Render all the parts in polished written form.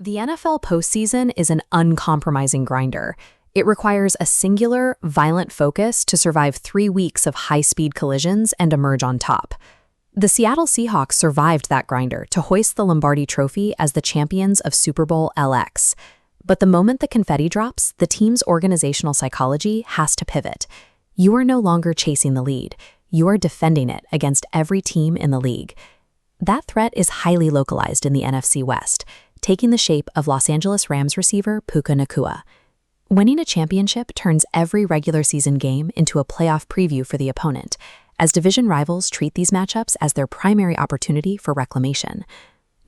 The NFL postseason is an uncompromising grinder. It requires a singular, violent focus to survive 3 weeks of high-speed collisions and emerge on top. The Seattle Seahawks survived that grinder to hoist the Lombardi Trophy as the champions of Super Bowl LX. But the moment the confetti drops, the team's organizational psychology has to pivot. You are no longer chasing the lead. You are defending it against every team in the league. That threat is highly localized in the NFC West, taking the shape of Los Angeles Rams receiver Puka Nacua. Winning a championship turns every regular season game into a playoff preview for the opponent, as division rivals treat these matchups as their primary opportunity for reclamation.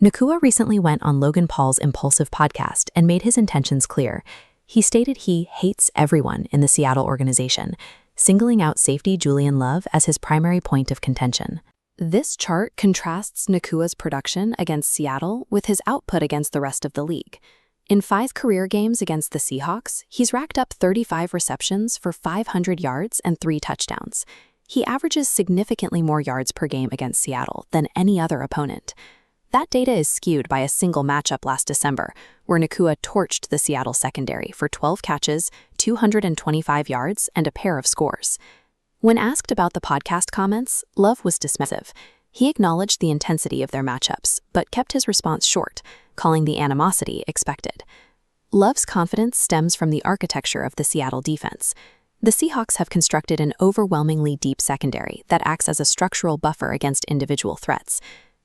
Nacua recently went on Logan Paul's Impulsive podcast and made his intentions clear. He stated he hates everyone in the Seattle organization, singling out safety Julian as his primary point of contention. This chart contrasts Nacua's production against Seattle with his output against the rest of the league. In 5 career games against the Seahawks, he's racked up 35 receptions for 500 yards and 3 touchdowns. He averages significantly more yards per game against Seattle than any other opponent. That data is skewed by a single matchup last December, where Nacua torched the Seattle secondary for 12 catches, 225 yards, and a pair of scores. When asked about the podcast comments, Love was dismissive. He acknowledged the intensity of their matchups, but kept his response short, calling the animosity expected. Love's confidence stems from the architecture of the Seattle defense. The Seahawks have constructed an overwhelmingly deep secondary that acts as a structural buffer against individual threats.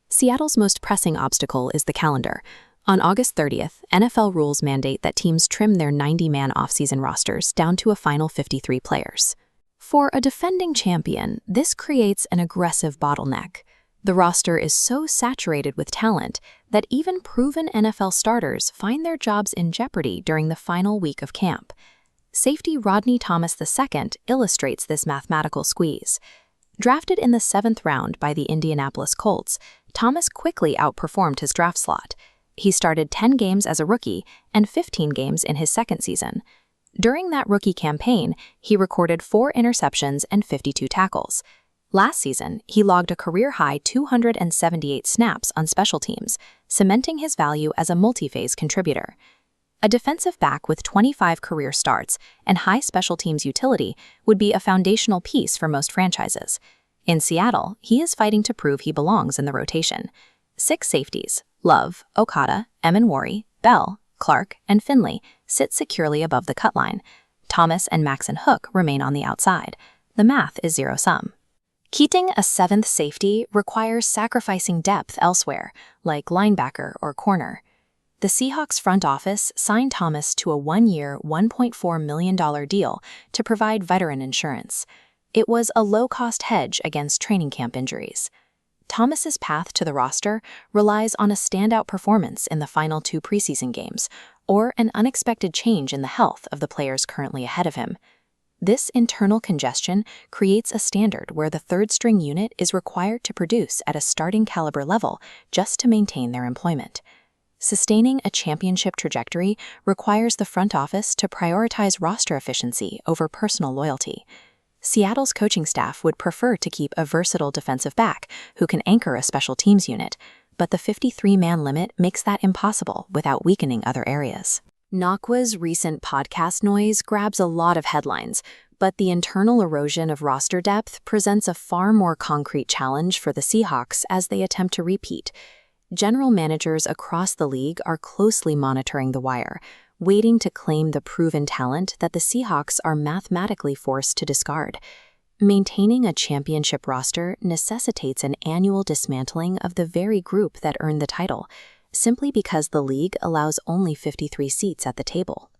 Seattle's most pressing obstacle is the calendar. On August 30th, NFL rules mandate that teams trim their 90-man offseason rosters down to a final 53 players. For a defending champion, this creates an aggressive bottleneck. The roster is so saturated with talent that even proven NFL starters find their jobs in jeopardy during the final week of camp. Safety Rodney Thomas II illustrates this mathematical squeeze. Drafted in the 7th round by the Indianapolis Colts, Thomas quickly outperformed his draft slot. He started 10 games as a rookie and 15 games in his second season. During that rookie campaign, he recorded 4 interceptions and 52 tackles. Last season, he logged a career-high 278 snaps on special teams, cementing his value as a multi-phase contributor. A defensive back with 25 career starts and high special teams utility would be a foundational piece for most franchises. In Seattle, he is fighting to prove he belongs in the rotation. 6 safeties, Love, Okada, Emenwari, Bell, Clark, and Finley sit securely above the cut line. Thomas and Maxon Hook remain on the outside. The math is zero-sum. Keeping a 7th safety requires sacrificing depth elsewhere, like linebacker or corner. The Seahawks front office signed Thomas to a 1-year, $1.4 million deal to provide veteran insurance. It was a low-cost hedge against training camp injuries. Thomas's path to the roster relies on a standout performance in the final 2 preseason games, or an unexpected change in the health of the players currently ahead of him. This internal congestion creates a standard where the third-string unit is required to produce at a starting caliber level just to maintain their employment. Sustaining a championship trajectory requires the front office to prioritize roster efficiency over personal loyalty. Seattle's coaching staff would prefer to keep a versatile defensive back who can anchor a special teams unit, but the 53-man limit makes that impossible without weakening other areas. Nacua's recent podcast noise grabs a lot of headlines, but the internal erosion of roster depth presents a far more concrete challenge for the Seahawks as they attempt to repeat. General managers across the league are closely monitoring the wire, waiting to claim the proven talent that the Seahawks are mathematically forced to discard. Maintaining a championship roster necessitates an annual dismantling of the very group that earned the title, simply because the league allows only 53 seats at the table.